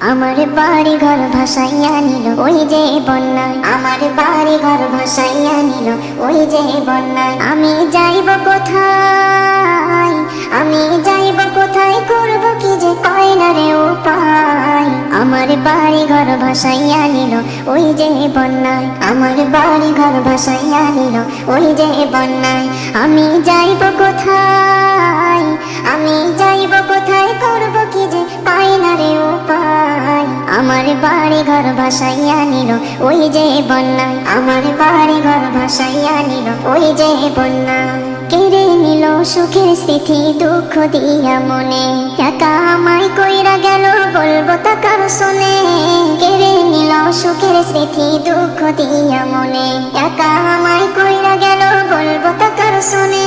আমার বাড়ি ঘর ভাসাইয়া নিল ওই যে বন্যায়, আমার বাড়ি ঘর ভাসাইয়া নিল ওই যে বন্যায়। আমি যাইব কোথায়, আমি যাইব কোথায়, করব কি যে পাই না রে উপায়। আমার বাড়ি ঘর ভাসাইয়া নিল ওই যে বন্যায়, আমার বাড়ি ঘর ভাসাইয়া নিল ওই যে বন্যায়। আমি যাইব কোথায়, আমি যাইব কোথায়, করব কি যে পাই না রে উপায়। আমার বাড়ি ঘর ভাসাইয়া নিল ওই যে বন্যায়, আমার বাড়ি ঘর ভাসাইয়া নিল ওই যে বন্যায়। কেড়ে নিল সুখের স্মৃতি দুঃখ দিয়া মনে, একা আমায় কইরা গেল বলবো তা কার শোনে। কেড়ে নিল সুখের স্মৃতি দুঃখ দিয়া মনে, একা আমায় কইরা গেল বলবো তা কার শোনে।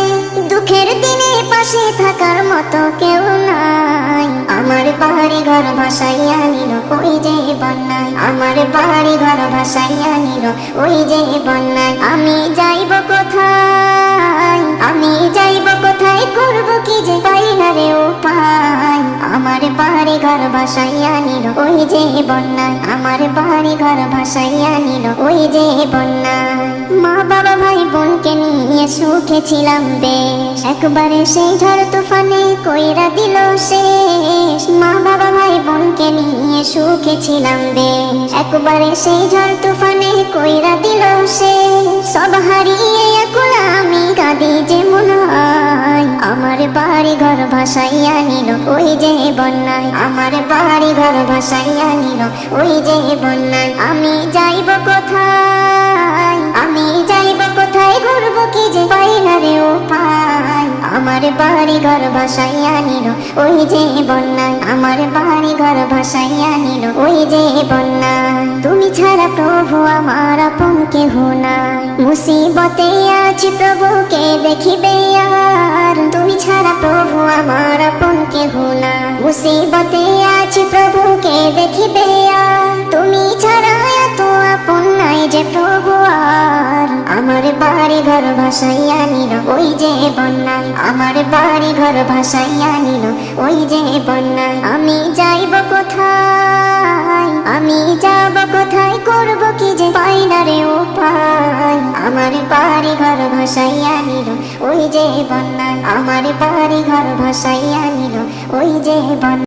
দুঃখের দিনে পাশে থাকার মতো কেউ নাই, আমার বাড়ি ঘর ভাসাইয়া নিল ওই যে বন্যায়, আমার বাড়ি ঘর ভাসাইয়া নিল ওই যে বন্যায়। আমি যাইব কোথায়, আমি যাইব কোথায়, করব কি যে পাই না রে উপায়। আমার বাড়ি ঘর ভাসাইয়া নিল ওই যে বন্যায়, আমার বাড়ি ঘর ভাসাইয়া নিল ওই যে বন্যায়। মা বাবা ভাই বোনকে নিয়ে সুখে ছিলাম বেশ, একবারে সেই ঝড় তুফানে কইরা দিল শেষ। মা বাবা ভাই বোনকে নিয়ে সুখে ছিলাম বেশ, একবারে সেই ঝড় তুফানে কইরা দিল শেষ। সব হারিয়ে একুল আমি কাঁদি যে মনে হয়, আমার বাড়ি ঘর ভাসাইয়া নিল ওই যে বন্যায়, আমার বাড়ি ঘর ভাসাইয়া নিল ওই যে বন্যায়। আমি যাইব কোথায়, আমি যাইব কোথায়, ঘুরব কি যে পাই না রে উপায়। আমার বাড়ি ঘর ভাসাইয়া নিল ওই যে বন্যায়, আমার বাড়ি ঘর ভাসাইয়া নিল ওই যে বন্যায়। তুমি ছাড়া প্রভু আমার আপন কেহ নাই, মুসিবতে আছি প্রভুকে দেখিবে আর। তুমি ছাড়া প্রভু আমার আপন কেহ নাই, মুসিবতে আছি প্রভুকে দেখিবে আর। তুমি ছাড়া এত আপন নাই যে প্রভু আর। আমার বাড়ি ঘর ভাসাইয়া নিল ওই যে বন্যায়, আমার বাড়ি ঘর ভাসাইয়া নিল ওই যে বন্যায়। আমি যাইব কোথায়, আমি যাব কোথায়, করব কি যে পাই না রে উপায়। আমার বাড়ি ঘর ভাসাইয়া নিল ওই যে বন্যায়, আমার বাড়ি ঘর ভাসাইয়া নিল ওই যে বন্যায়।